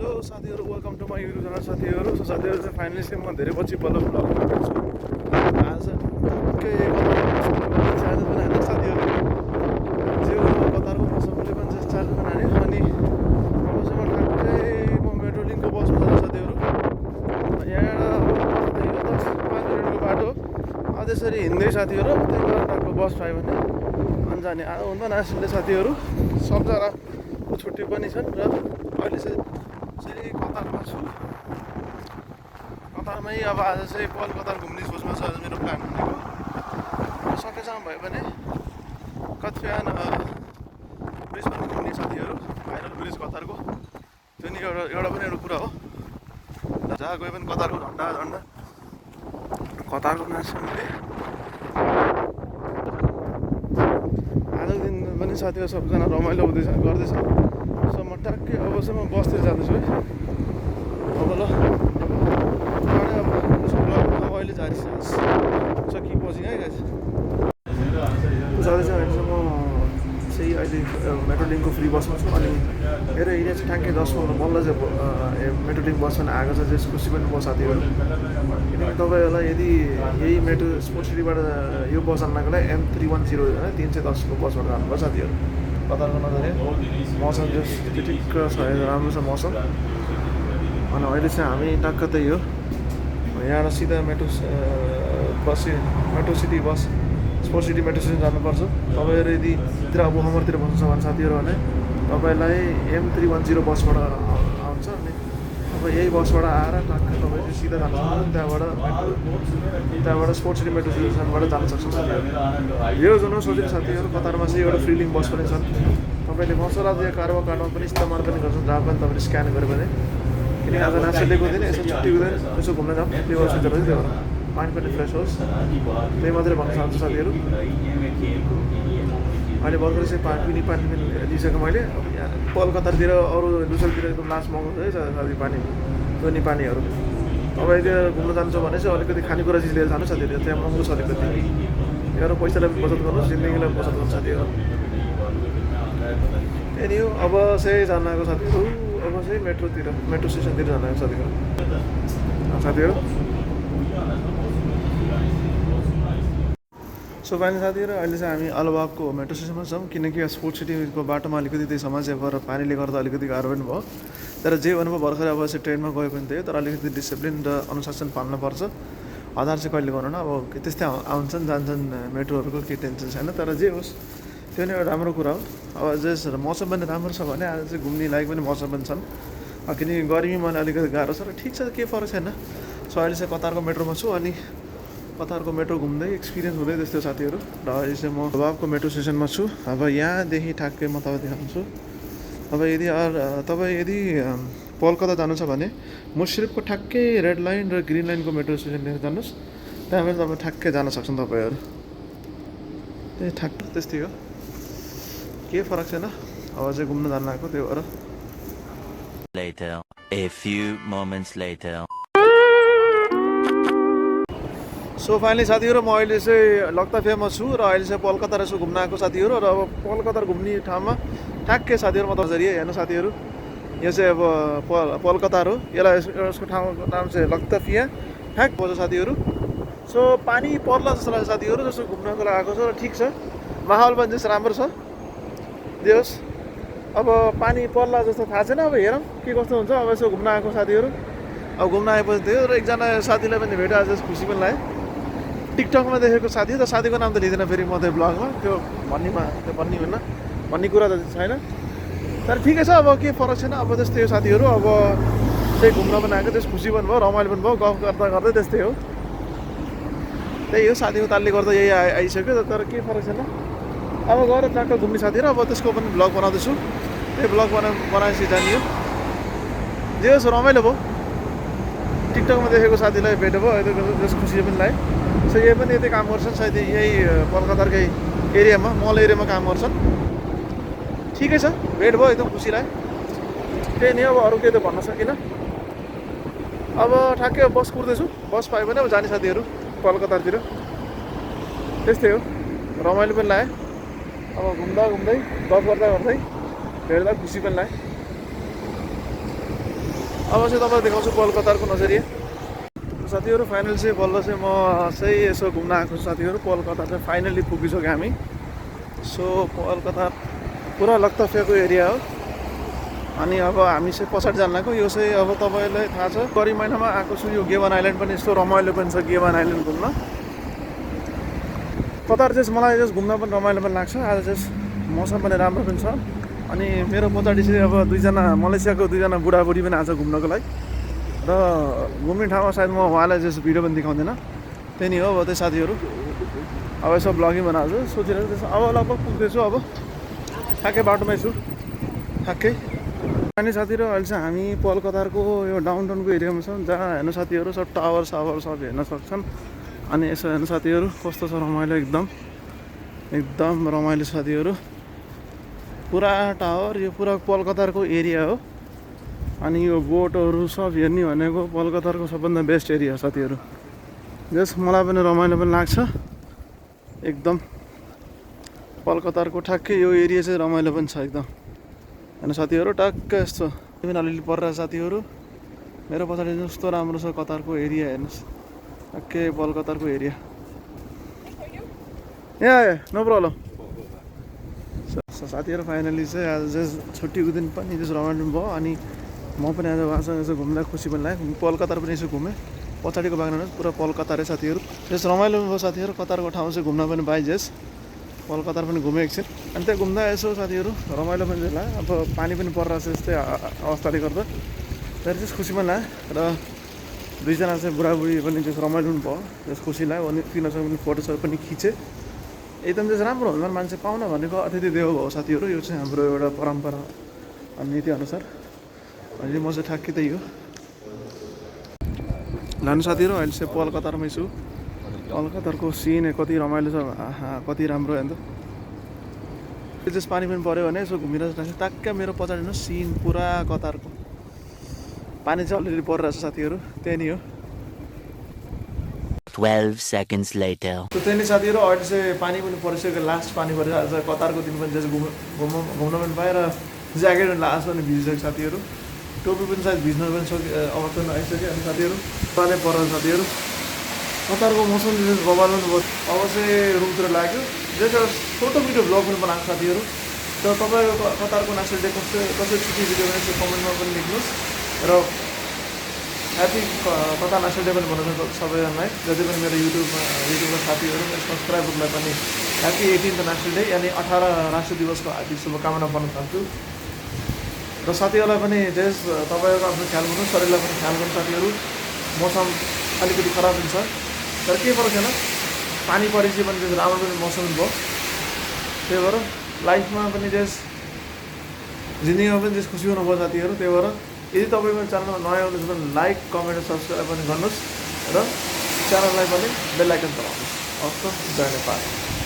Hello साथीहरू, welcome to my YouTube channel साथीहरू। So साथीहरू चाहिँ फाइनली चाहिँ म धेरै पछि बल्ल ब्लग बनाएको छु। आज टक्कै आज पनि हाल्छ साथीहरू, जे कतारको मौसमले पनि जस्तो चार्ज पनि हाल्यो। अनि अब चाहिँ म ठ्याक्कै म मेट्रो लिङ्कको बसमा जान्छ साथीहरू। यहाँबाट 10-5 मिनटको बाटो अब त्यसरी हिँड्दै साथीहरू, त्यहाँबाट टक्क बस पायो भने अनि जाने आएको हुँदा नासिले साथीहरू। सबजनाको छुट्टी पनि छन् र अहिले चाहिँ कतारमा छु। कतारमै अब आज चाहिँ कतार घुम्ने सोचमा छ आज मेरो प्लान भनेको। सकेसम्म भयो भने कतिपय ब्रिज पनि घुम्ने साथीहरू, भाइरल ब्रिज कतारको। त्यो नि एउटा पनि एउटा कुरा हो, जहाँ गए पनि कतारको झन्डा कतारको मान्छेहरूले आजको दिन पनि साथीहरू सबजना रमाइलो गर्दैछ। सो म ट्याक्कै अब चाहिँ म बसतिर जाँदैछु है। अब ल अब अहिले जारी सकी पछि है गाइस जाँदैछ। अहिले चाहिँ म चाहिँ अहिले मेट्रो लिङ्कको फ्री बसमा छु। अनि मेरो एरिया चाहिँ ठ्याक्कै 10 मिनट बल्ल चाहिँ मेट्रो लिङ्क बस पनि आएको छ, जस खुसी पनि भयो साथीहरू। किनकि तपाईँहरूलाई यदि यही मेट्रो स्पोर्ट्स सिटीबाट यो बस जान्नको लागि M310 होइन 310को बसबाट जानुभयो साथीहरू। कतारको नजरिया मौसम चाहिँ ठिक्क छ, राम्रो छ मौसम। अनि अहिले चाहिँ हामी टक्क त्यही हो, यहाँबाट सिधा metro city bus sports city metro station जानुपर्छ। तपाईँहरू यदि अब हमरतिर बस्नु छ भने साथीहरू भने तपाईँलाई M310 बसबाट आउँछ। अनि तपाईँ यही बसबाट आएर टक्क तपाईँ चाहिँ सिधा जानु सक्नुहुन्छ। त्यहाँबाट स्पोर्ट्स सिटी मेट्रो स्टेसनबाट जान सक्छौँ साथीहरू। यो जुन सोचेको साथीहरू, कतारमा चाहिँ एउटा फ्री लिङ्क बस पनि छन्। तपाईँले मसला या कार्डमा पनि इस्तेमाल पनि गर्छन्, जहाँ पनि तपाईँले स्क्यान गऱ्यो भने। किनकि आज नास्ता लिएको हुँदैन, यसो छुट्टी हुँदैन, यसो घुम्न जाऊँ, त्यो सोचेर चाहिँ त्यो माइन्ड पनि फ्रेस होस्, त्यही मात्रै भन्न चाहन्छु साथीहरू। अहिले भर्खरै चाहिँ पानी पनि दिइसकेँ मैले। अब यहाँ कलकत्तातिर अरू दुसरातिर एकदम लास्ट महँगो छ है साथी, पानी दोनी पानीहरू। तपाईँले घुम्न जान्छ भने चाहिँ अलिकति खानेकुरा चिज लिएर जानु साथीहरू, त्यहाँ महँगो छ अलिकति। यहाँ पैसालाई बचत गर्नुहोस्, जिन्दगीलाई बचत गर्नु साथीहरू। त्यही हो, अब चाहिँ जानको साथीहरू, अब चाहिँ मेट्रो स्टेसनतिर जानको साथीहरू। सो फाइनली साथीहरू, अहिले चाहिँ हामी अलिबागको मेट्रो स्टेसनमा छौँ। किनकि स्पोर्ट्स सिटीको बाटोमा अलिकति त्यही समस्या भएर पानीले गर्दा अलिकति गाह्रो पनि भयो। तर जे भन्नुभयो भर्खर अब चाहिँ ट्रेनमा गयो पनि त्यही, तर अलिकति डिसिप्लिन र अनुशासन पाल्नुपर्छ। आधार चाहिँ कहिले गर्नु न, अब त्यस्तै आउँछन् जान्छन् मेट्रोहरूको, केही टेन्सन छैन। तर जे होस् त्यो नै एउटा राम्रो कुरा हो। अब जस मौसम पनि राम्रो छ भने आज चाहिँ घुम्ने लायक पनि मौसम पनि छन्। किनकि गर्मीमा अलिकति गाह्रो छ र ठिक छ, केही फरक छैन। सो अहिले चाहिँ कतारको मेट्रोमा छु। अनि कतारको मेट्रो घुम्दै एक्सपिरियन्स हुँदै त्यस्तो साथीहरू। र अहिले चाहिँ म अलिबागको मेट्रो स्टेसनमा छु। अब यहाँदेखि ठ्याक्कै म तपाईँ देखाउँछु। तपाईँ यदि कोलकाता जानु छ भने मुश्रिफको ठ्याक्कै रेड लाइन र ग्रिन लाइनको मेट्रो स्टेसनतिर जानुहोस्, त्यहाँबाट तपाईँ ठ्याक्कै जान सक्छन् तपाईँहरू। त्यही ठ्याक्क त्यस्तै हो, केही फरक छैन। अब चाहिँ घुम्न जानु आएको, त्यो भएर। Later, a few moments later. So finally साथीहरू, म अहिले चाहिँ लक्ताफियामा छु र अहिले चाहिँ कोलकाता रहेछु घुम्न आएको साथीहरू। र अब कोलकाता घुम्ने ठाउँमा ठ्याक्कै साथीहरू म नजरिए हेर्नु साथीहरू, यो चाहिँ अब कोलकाता हो। यसलाई यसको ठाउँको नाम चाहिँ लक्ताफिया ठ्याक पर्छ साथीहरू। सो पानी पर्ला जस्तो लाग्छ साथीहरू, जस्तो घुम्नको लागि आएको छ र ठिक छ, माहौल पनि जस्तो राम्रो छ। जे होस्, अब पानी पर्ला जस्तो थाहा छैन, अब हेरौँ के कस्तो हुन्छ। अब यसो घुम्न आएको साथीहरू, अब घुम्न आएपछि थियो र एकजना साथीलाई पनि भेटेँ आज, खुसी पनि लाग्यो। टिकटकमा देखेको साथी, त साथीको नाम त लिँदैन फेरि म त्यो ब्लगमा, त्यो भन्ने हुन्न, भन्ने कुरा त छैन। तर ठिकै छ, अब केही फरक छैन। अब त्यस्तै हो साथीहरू, अब त्यही घुम्न पनि आएको, त्यस खुसी पनि भयो, रमाइलो पनि भयो, गफ गर्दा गर्दै त्यस्तै हो। त्यही हो, साथीको तालले गर्दा यही आइसक्यो, तर केही फरक छैन। अब गएर ट्र्याक्टर घुम्ने साथीहरू, अब त्यसको पनि ब्लग बनाउँदैछु। त्यही ब्लग बनाएपछि जानियो। जे होस् रमाइलो भयो, टिकटकमा देखेको साथीलाई भेट भयो, त्यस खुसी पनि लाग्यो। सो यही पनि यतै काम गर्छन् सायद, यही कोलकाताकै एरियामा, मल एरियामा काम गर्छन्। ठिकै छ, भेट भयो, एकदम खुसी लाग्यो। त्यही नै, अब अरू केही त भन्न सकिनँ। अब ठ्याक्कै बस कुर्दैछु, बस पायो भने अब जाने साथीहरू कोलकातातिर। त्यस्तै हो, रमाइलो पनि लाग्यो। अब घुम्दै गफ गर्दै भेट्दा खुसी पनि लाग्यो। अब चाहिँ तपाईँलाई देखाउँछु कोलकाताको नजरिया साथीहरू। फाइनल चाहिँ बल्ल चाहिँ म चाहिँ यसो घुम्न आएको छु साथीहरू। कोलकाता चाहिँ फाइनली पुगिसक्यो हामी। सो कोलकाता पुरा लक्तफेको एरिया हो। अनि अब हामी चाहिँ पछाडि जान लागेको। यो चाहिँ अब तपाईँलाई थाहा छ गरी महिनामा आएको छु। यो गेवान आइल्यान्ड पनि यस्तो रमाइलो पनि छ गेवान आइल्यान्ड घुम्न। कतार चाहिँ मलाई जस घुम्न पनि रमाइलो पनि लाग्छ। आज चाहिँ मौसम पनि राम्रो पनि छ। अनि मेरो पछाडि चाहिँ अब दुईजना मलेसियाको दुईजना बुढाबुढी पनि आएको छ घुम्नको लागि। र घुम्ने ठाउँमा सायद म उहाँलाई जस भिडियो पनि देखाउँदैन। त्यही नै हो अब त्यही साथीहरू। अब यसो ब्लगिङ बनाएको छु सोचिरहेको त्यसो। अब लगभग पुग्दैछु। अब ठ्याक्कै बाटोमै छु ठ्याक्कै। अनि साथीहरू अहिले चाहिँ हामी कोलकाताको यो डाउन टाउनको एरियामा छौँ जहाँ हेर्नु साथीहरू सब टावर सावर सब हेर्न सक्छन्। अनि यसो हेर्नु साथीहरू कस्तो छ रमाइलो एकदम रमाइलो साथीहरू। पुरा टावर यो पुरा कोलकाताको एरिया हो। अनि यो बोटहरू सब हेर्ने भनेको कोलकाताको सबभन्दा बेस्ट एरिया हो साथीहरू। जस मलाई पनि रमाइलो पनि लाग्छ एकदम। कोलकाताको ठ्याक्कै यो एरिया चाहिँ रमाइलो पनि छ एकदम होइन साथीहरू। टक्क यस्तो पनि अलिअलि परिरहेछ साथीहरू। मेरो पछाडि जस्तो राम्रो छ कतारको एरिया हेर्नुहोस्। टक्कै कोलकाताको एरिया यहाँ नो प्रब्लम। साथीहरू फाइनली चाहिँ आज चाहिँ छुट्टीको दिन पनि जस्तो रमाइलो भयो। अनि म पनि आज उहाँसँग यसो घुम्दा खुसी पनि लाग्यो। कोलकाता पनि यसो घुमेँ। पछाडिको बाग्रामा पुरा कोलकाता रे साथीहरू। त्यस रमाइलो पनि भयो साथीहरू। कतारको ठाउँ चाहिँ घुम्न पनि पाइजेस्। कोलकाता पनि घुमेँ एकछिन। अनि त्यहाँ घुम्दा यसो साथीहरू रमाइलो पनि लाग्यो। अब पानी पनि परिरहेछ यस्तै अवस्थाले गर्दा त्यहाँ चाहिँ खुसी पनि लाग्यो। र दुईजना चाहिँ बुढाबुढी पनि त्यस रमाइलो पनि भयो। त्यस खुसी लाग्यो। अनि तिनीहरूसँग पनि फोटोसहरू पनि खिचेँ। एकदम चाहिँ राम्रो हुन्छ मान्छे पाउन भनेको अतिथि देव भयो साथीहरू। यो चाहिँ हाम्रो एउटा परम्परा नीतिअनुसार। अहिले म चाहिँ ठ्याक्कै त्यही हो लानु साथीहरू। अहिले चाहिँ कोलकातामै छु। कोलकाताको सिन कति रमाइलो छ कति राम्रो हेर्नु। त्यो चाहिँ पानी पनि पऱ्यो भने यसो घुमिरहेको ट्याक्क मेरो पछाडि न सिन पुरा कतारको पानी चाहिँ अलिअलि परिरहेछ साथीहरू। त्यही नै हो। 12 seconds later. त्यही नै साथीहरू अहिले चाहिँ पानी पनि परिसक्यो। लास्ट पानी परेर आज कतारको दिन पनि जस्तो घुम्न पनि पाएँ। र ज्याकेट पनि लास्ट पनि भिजिसक्यो साथीहरू। टोपी पनि सायद भिज्न पनि अवस्था आइसक्यो। अनि साथीहरू पानी परेर साथीहरू कतारको मौसम रमाइलो पनि भयो। अब चाहिँ रुमतिर लाग्यो। जस्तो छोटो भिडियो भ्लग पनि बनाएको साथीहरू। र तपाईँको कतारको नेसनल डे कसरी छुट्टी भिडियो भने चाहिँ कमेन्टमा पनि लेख्नुहोस्। र ह्याप्पी कतार नेसनल डे पनि भन्नु सबैजनालाई। जति पनि मेरो युट्युबमा साथीहरू मेरो सब्सक्राइबरलाई पनि ह्याप्पी 18th नेसनल डे यानि 18 राष्ट्रिय दिवसको हार्दिक शुभकामना भन्न चाहन्छु। र साथीहरूलाई पनि त्यस तपाईँहरूको आफ्नो ख्याल गर्नु शरीरलाई पनि ख्याल गर्नु साथीहरू। मौसम अलिकति खराब हुन्छ तर केही फरक छैन। पानी परेपछि पनि त्यस राम्रो पनि मौसम भयो। त्यही भएर लाइफमा पनि त्यस जिन्दगीमा पनि त्यस खुसी हुनुभयो साथीहरू। त्यही भएर यदि तपाईँको च्यानलमा नयाँ हुनुहुन्छ भने लाइक कमेन्ट र सब्सक्राइब पनि गर्नुहोस्। र च्यानललाई पनि बेल आइकन दबाउनुहोस्। हस् त जय नेपाल।